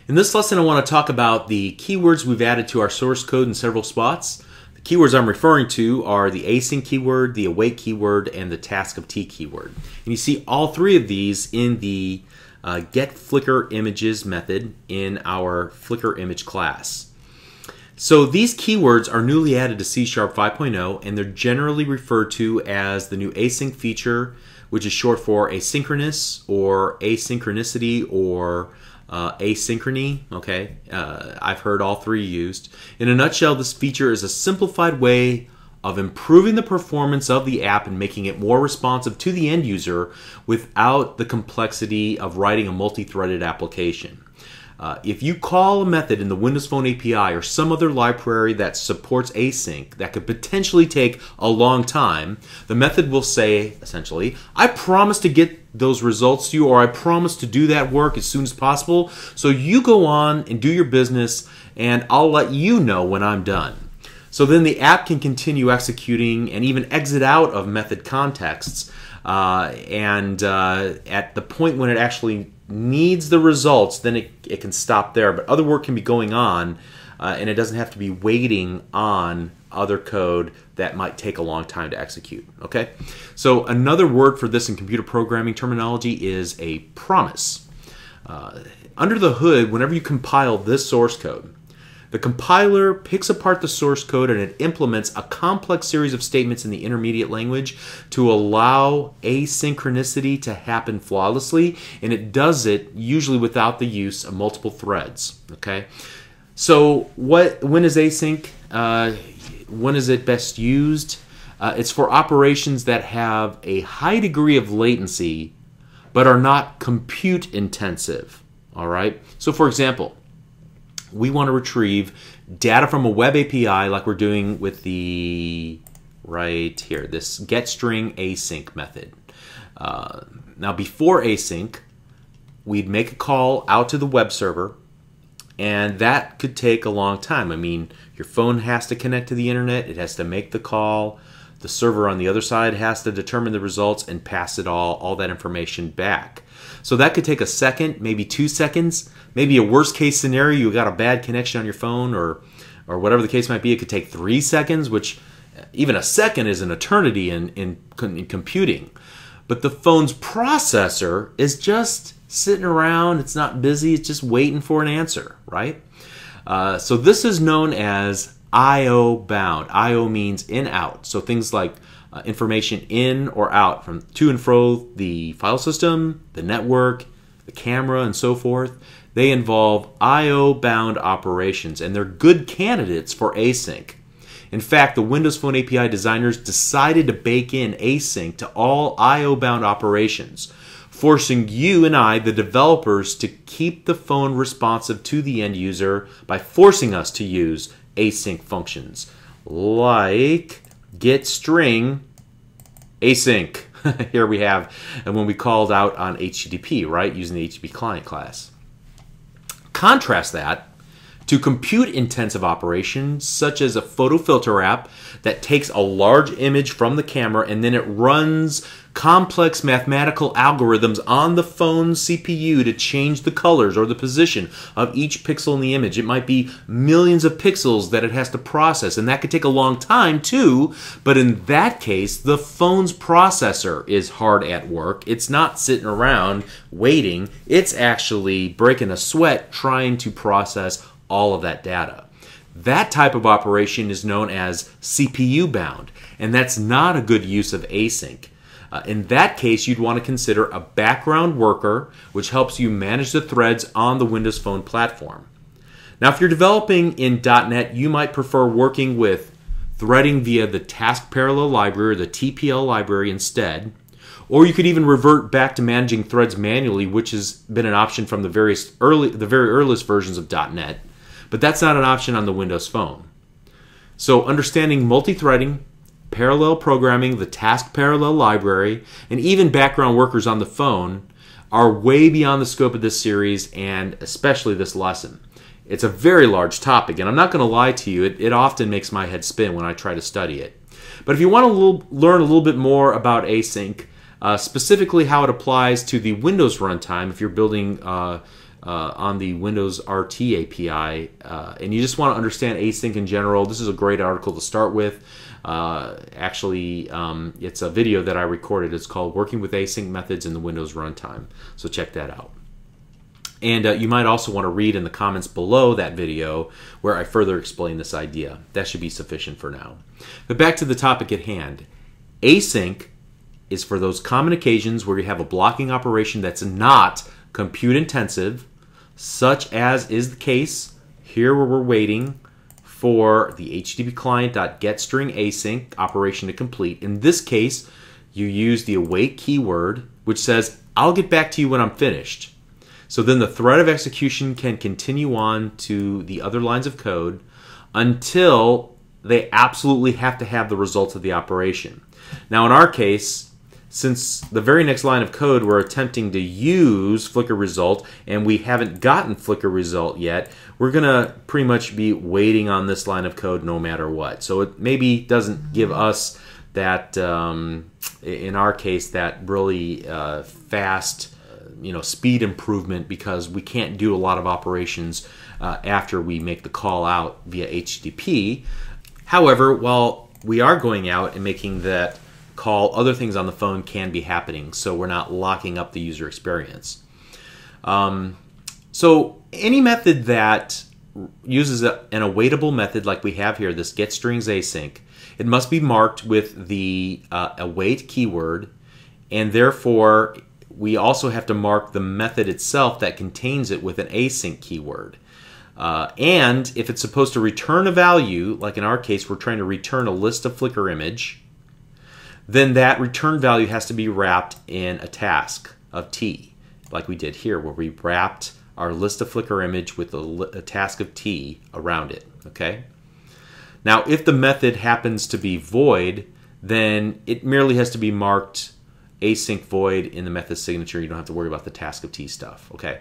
In this lesson, I want to talk about the keywords we've added to our source code in several spots. The keywords I'm referring to are the async keyword, the await keyword, and the task of T keyword. And you see all three of these in the get Flickr images method in our Flickr image class. So these keywords are newly added to C# 5.0, and they're generally referred to as the new async feature, which is short for asynchronous or asynchronicity or asynchrony. Okay, I've heard all three used. In a nutshell, this feature is a simplified way of improving the performance of the app and making it more responsive to the end user without the complexity of writing a multi-threaded application. If you call a method in the Windows Phone API or some other library that supports async that could potentially take a long time, the method will say, essentially, I promise to get those results to you, or I promise to do that work as soon as possible, so you go on and do your business and I'll let you know when I'm done. So then the app can continue executing and even exit out of method contexts and at the point when it actually needs the results, then it can stop there. But other work can be going on and it doesn't have to be waiting on other code that might take a long time to execute. Okay, so another word for this in computer programming terminology is a promise. Under the hood, whenever you compile this source code, the compiler picks apart the source code and it implements a complex series of statements in the intermediate language to allow asynchronicity to happen flawlessly, and it does it usually without the use of multiple threads. Okay, so when is async? When is it best used? It's for operations that have a high degree of latency but are not compute intensive. All right, so for example, we want to retrieve data from a web API like we're doing with the, right here, this getString async method. Now before async, we'd make a call out to the web server, and that could take a long time. I mean, your phone has to connect to the internet, it has to make the call, the server on the other side has to determine the results and pass it all that information back. So that could take a second, maybe 2 seconds, maybe a worst case scenario, you got a bad connection on your phone or whatever the case might be, it could take 3 seconds, which even a second is an eternity in computing. But the phone's processor is just sitting around, it's not busy, it's just waiting for an answer, right? So this is known as I/O bound. I/O means in, out. So things like information in or out from to and fro the file system, the network, the camera, and so forth. They involve I/O bound operations, and they're good candidates for async. In fact, the Windows Phone API designers decided to bake in async to all I/O bound operations, forcing you and I, the developers, to keep the phone responsive to the end user by forcing us to use async functions like getString async. Here we have, and when we called out on HTTP, right, using the HTTP client class. Contrast that to compute-intensive operations such as a photo filter app that takes a large image from the camera and then it runs complex mathematical algorithms on the phone's CPU to change the colors or the position of each pixel in the image. It might be millions of pixels that it has to process, and that could take a long time too, but in that case, the phone's processor is hard at work. It's not sitting around waiting. It's actually breaking a sweat trying to process all of that data. That type of operation is known as CPU bound, and that's not a good use of async. In that case, you'd want to consider a background worker which helps you manage the threads on the Windows Phone platform. Now, if you're developing in .NET, you might prefer working with threading via the Task Parallel library or the TPL library instead, or you could even revert back to managing threads manually, which has been an option from the very earliest versions of .NET, but that's not an option on the Windows Phone. So understanding multi-threading, parallel programming, the Task Parallel library, and even background workers on the phone are way beyond the scope of this series and especially this lesson. It's a very large topic, and I'm not going to lie to you, it often makes my head spin when I try to study it. But if you want to learn a little bit more about async, specifically how it applies to the Windows runtime, if you're building on the Windows RT API, and you just want to understand async in general, this is a great article to start with. Actually, it's a video that I recorded. It's called Working with Async Methods in the Windows Runtime. So check that out. And you might also want to read in the comments below that video where I further explain this idea. That should be sufficient for now. But back to the topic at hand. Async is for those common occasions where you have a blocking operation that's not compute intensive, such as is the case here where we're waiting for the HTTP client.getStringAsync operation to complete. In this case, you use the await keyword, which says, I'll get back to you when I'm finished. So then the thread of execution can continue on to the other lines of code until they absolutely have to have the results of the operation. Now in our case, since the very next line of code we're attempting to use Flickr result and we haven't gotten Flickr result yet, we're going to pretty much be waiting on this line of code no matter what. So it maybe doesn't give us that, in our case, that really fast speed improvement because we can't do a lot of operations after we make the call out via HTTP. However, while we are going out and making that call, other things on the phone can be happening, so we're not locking up the user experience. So any method that uses an awaitable method like we have here, this getStringsAsync, it must be marked with the await keyword, and therefore we also have to mark the method itself that contains it with an async keyword. And if it's supposed to return a value, like in our case we're trying to return a list of Flickr image, then that return value has to be wrapped in a task of T, like we did here where we wrapped our list of Flickr image with a task of T around it. Okay. Now if the method happens to be void, then it merely has to be marked async void in the method signature. You don't have to worry about the task of T stuff. Okay.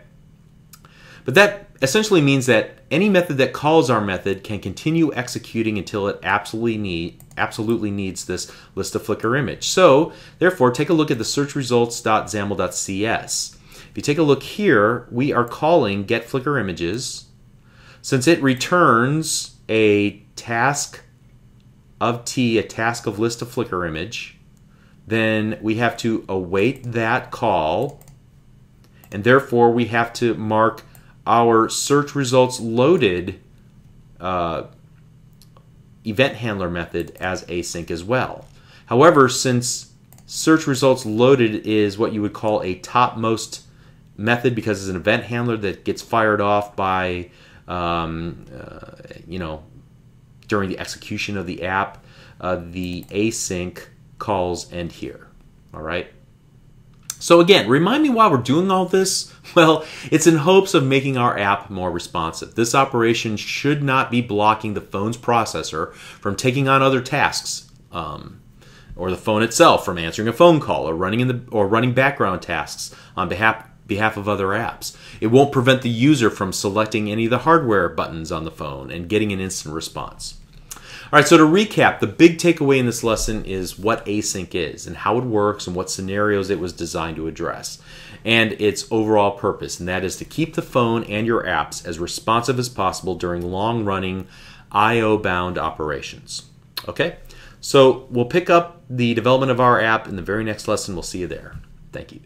But that essentially means that any method that calls our method can continue executing until it absolutely needs this list of Flickr image. So therefore, take a look at the search results.xaml.cs. If you take a look here, we are calling get Flickr images. Since it returns a task of T, a task of list of Flickr image, then we have to await that call, and therefore we have to mark our search results loaded event handler method as async as well. However, since search results loaded is what you would call a topmost method because it's an event handler that gets fired off by during the execution of the app, the async calls end here. All right. So again, remind me why we're doing all this. Well, it's in hopes of making our app more responsive. This operation should not be blocking the phone's processor from taking on other tasks, or the phone itself from answering a phone call or running background tasks on behalf of other apps. It won't prevent the user from selecting any of the hardware buttons on the phone and getting an instant response. All right, so to recap, the big takeaway in this lesson is what async is and how it works and what scenarios it was designed to address, and its overall purpose, and that is to keep the phone and your apps as responsive as possible during long-running I/O-bound operations. Okay, so we'll pick up the development of our app in the very next lesson. We'll see you there. Thank you.